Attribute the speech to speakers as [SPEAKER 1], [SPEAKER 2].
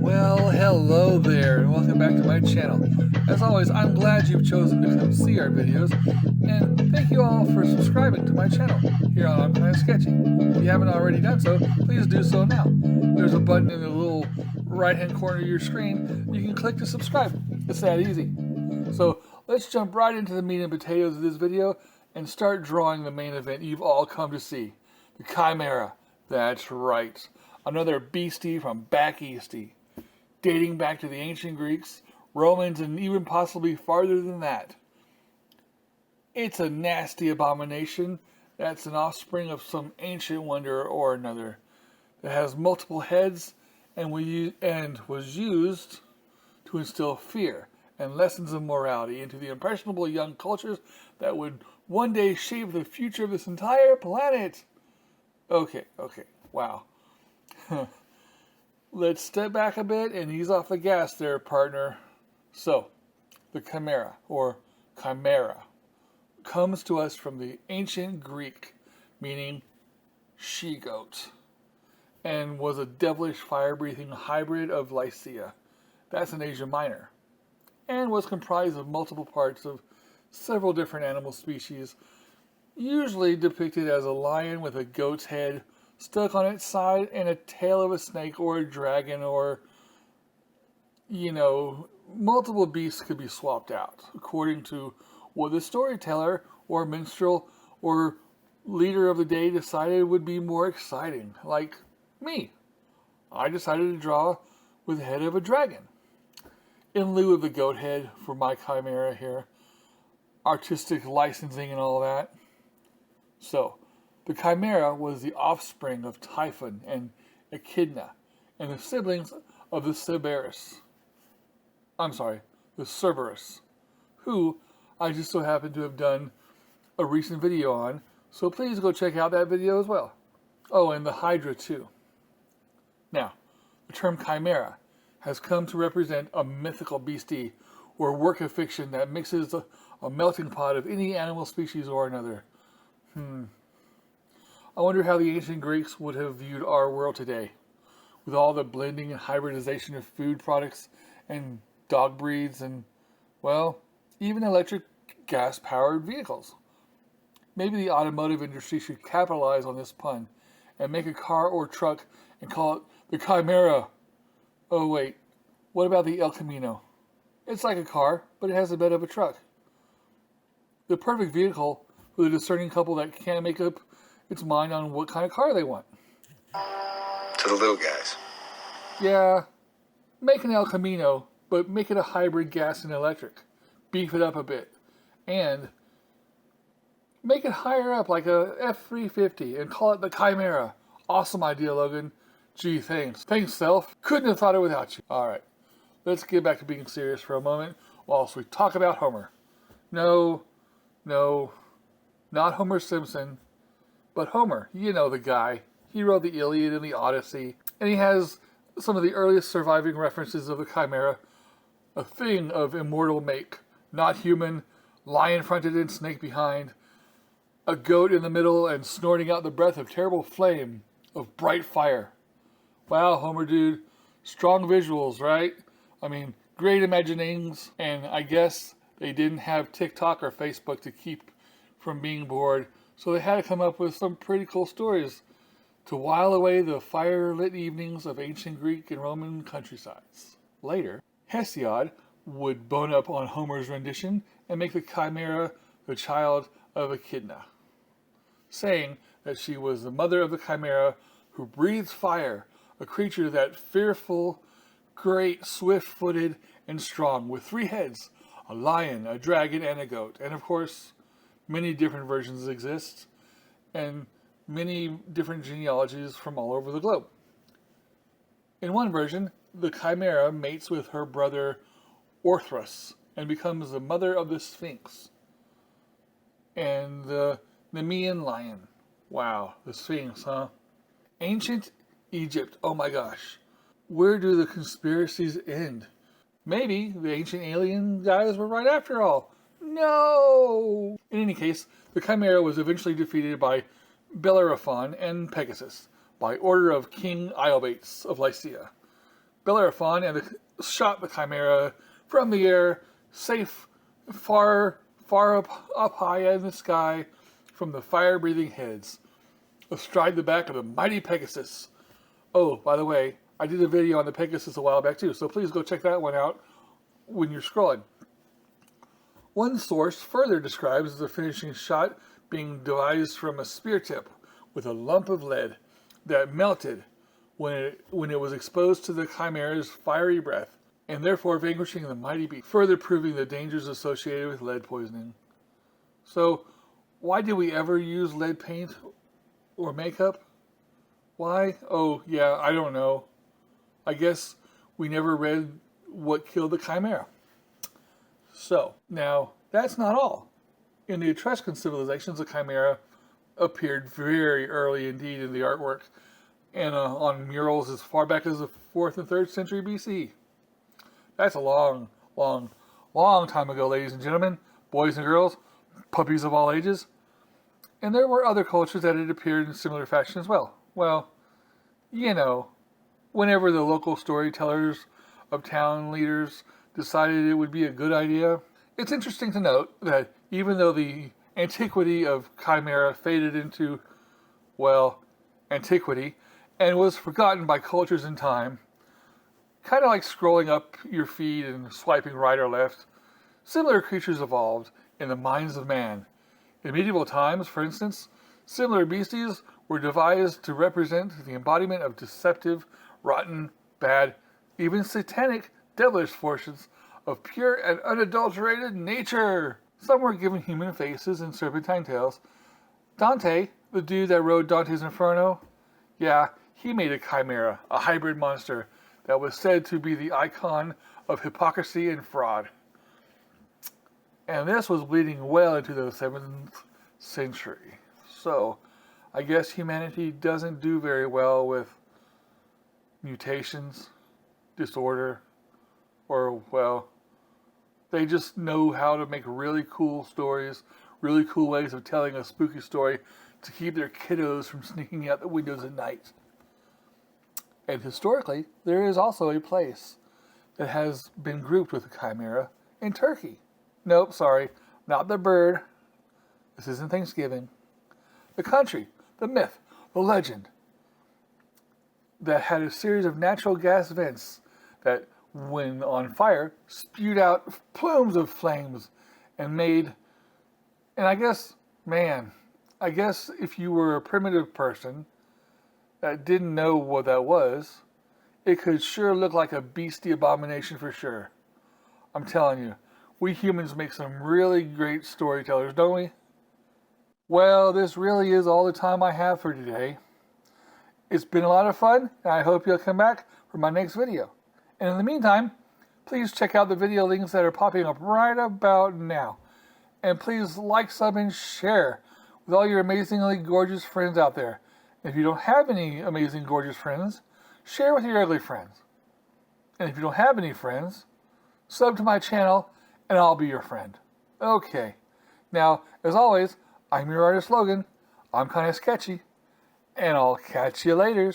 [SPEAKER 1] Well, hello there, and welcome back to my channel. As always, I'm glad you've chosen to come see our videos, and thank you all for subscribing to my channel here on I'm Kinda Sketchy. If you haven't already done so, please do so now. There's a button in the little right-hand corner of your screen. You can click to subscribe. It's that easy. So let's jump right into the meat and potatoes of this video and start drawing the main event you've all come to see. The Chimera. That's right. Another beastie from back easty. Dating back to the ancient Greeks, Romans, and even possibly farther than that. It's a nasty abomination that's an offspring of some ancient wonder or another that has multiple heads and was used to instill fear and lessons of morality into the impressionable young cultures that would one day shape the future of this entire planet. Okay, wow. Let's step back a bit and ease off the gas there, partner. So, the Chimera, or Chimera, comes to us from the ancient Greek, meaning she-goat, and was a devilish fire-breathing hybrid of Lycia. That's in Asia Minor, and was comprised of multiple parts of several different animal species, usually depicted as a lion with a goat's head stuck on its side and a tail of a snake or a dragon, or, multiple beasts could be swapped out according to what the storyteller or minstrel or leader of the day decided would be more exciting. Like me. I decided to draw with the head of a dragon in lieu of the goat head for my Chimera here. Artistic licensing and all that. So, the Chimera was the offspring of Typhon and Echidna, and the siblings of the Cerberus, who I just so happen to have done a recent video on, so please go check out that video as well. Oh, and the Hydra too. Now, the term Chimera has come to represent a mythical beastie or work of fiction that mixes a melting pot of any animal species or another. I wonder how the ancient Greeks would have viewed our world today, with all the blending and hybridization of food products and dog breeds and, well, even electric gas-powered vehicles. Maybe the automotive industry should capitalize on this pun and make a car or truck and call it the Chimera. Oh wait, what about the El Camino? It's like a car, but it has a bed of a truck. The perfect vehicle for the discerning couple that can't make up its mind on what kind of car they want.
[SPEAKER 2] To the little guys.
[SPEAKER 1] Yeah, make an El Camino, but make it a hybrid gas and electric. Beef it up a bit. And make it higher up like a F-350 and call it the Chimera. Awesome idea, Logan. Gee, thanks. Thanks, self. Couldn't have thought it without you. Alright, let's get back to being serious for a moment whilst we talk about Homer. No, not Homer Simpson. But Homer, you know the guy. He wrote the Iliad and the Odyssey, and he has some of the earliest surviving references of the Chimera, a thing of immortal make, not human, lion fronted and snake behind, a goat in the middle and snorting out the breath of terrible flame, of bright fire. Wow, Homer dude, strong visuals, right? I mean, great imaginings, and I guess they didn't have TikTok or Facebook to keep from being bored, so they had to come up with some pretty cool stories to while away the fire-lit evenings of ancient Greek and Roman countrysides. Later, Hesiod would bone up on Homer's rendition and make the Chimera the child of Echidna, saying that she was the mother of the Chimera who breathes fire, a creature that fearful, great, swift-footed, and strong, with 3 heads, a lion, a dragon, and a goat, and of course, many different versions exist, and many different genealogies from all over the globe. In one version, the Chimera mates with her brother Orthrus and becomes the mother of the Sphinx and the Nemean lion. Wow, the Sphinx, huh? Ancient Egypt, oh my gosh. Where do the conspiracies end? Maybe the ancient alien guys were right after all. No! In any case, the Chimera was eventually defeated by Bellerophon and Pegasus by order of King Iobates of Lycia. Bellerophon shot the chimera from the air, safe, far up high in the sky from the fire-breathing heads, astride the back of the mighty Pegasus. Oh, by the way, I did a video on the Pegasus a while back too, so please go check that one out when you're scrolling. One source further describes the finishing shot being devised from a spear tip with a lump of lead that melted when it was exposed to the chimera's fiery breath, and therefore vanquishing the mighty beast, further proving the dangers associated with lead poisoning. So, why did we ever use lead paint or makeup? Why? Oh, yeah, I don't know. I guess we never read what killed the chimera. So, now, that's not all. In the Etruscan civilizations, the chimera appeared very early indeed in the artwork, and on murals as far back as the 4th and 3rd century BC. That's a long time ago, ladies and gentlemen, boys and girls, puppies of all ages. And there were other cultures that had appeared in similar fashion as well. Well, you know, whenever the local storytellers of town leaders decided it would be a good idea. It's interesting to note that even though the antiquity of chimera faded into, well, antiquity, and was forgotten by cultures in time, kind of like scrolling up your feed and swiping right or left, similar creatures evolved in the minds of man. In medieval times, for instance, similar beasties were devised to represent the embodiment of deceptive, rotten, bad, even satanic, devilish forces of pure and unadulterated nature. Some were given human faces and serpentine tails. Dante, the dude that wrote Dante's Inferno, yeah, he made a chimera, a hybrid monster that was said to be the icon of hypocrisy and fraud. And this was bleeding well into the 7th century. So, I guess humanity doesn't do very well with mutations, disorder, or, well, they just know how to make really cool stories, really cool ways of telling a spooky story to keep their kiddos from sneaking out the windows at night. And historically, there is also a place that has been grouped with the chimera in Turkey. Nope, sorry, not the bird. This isn't Thanksgiving. The country, the myth, the legend that had a series of natural gas vents that, when on fire, spewed out plumes of flames and made, and I guess if you were a primitive person that didn't know what that was, it could sure look like a beastly abomination for sure. I'm telling you, we humans make some really great storytellers, don't we? Well, this really is all the time I have for today. It's been a lot of fun, and I hope you'll come back for my next video. And in the meantime, please check out the video links that are popping up right about now. And please like, sub, and share with all your amazingly gorgeous friends out there. And if you don't have any amazing, gorgeous friends, share with your ugly friends. And if you don't have any friends, sub to my channel and I'll be your friend. Okay. Now, as always, I'm your artist Logan. I'm kind of sketchy. And I'll catch you later.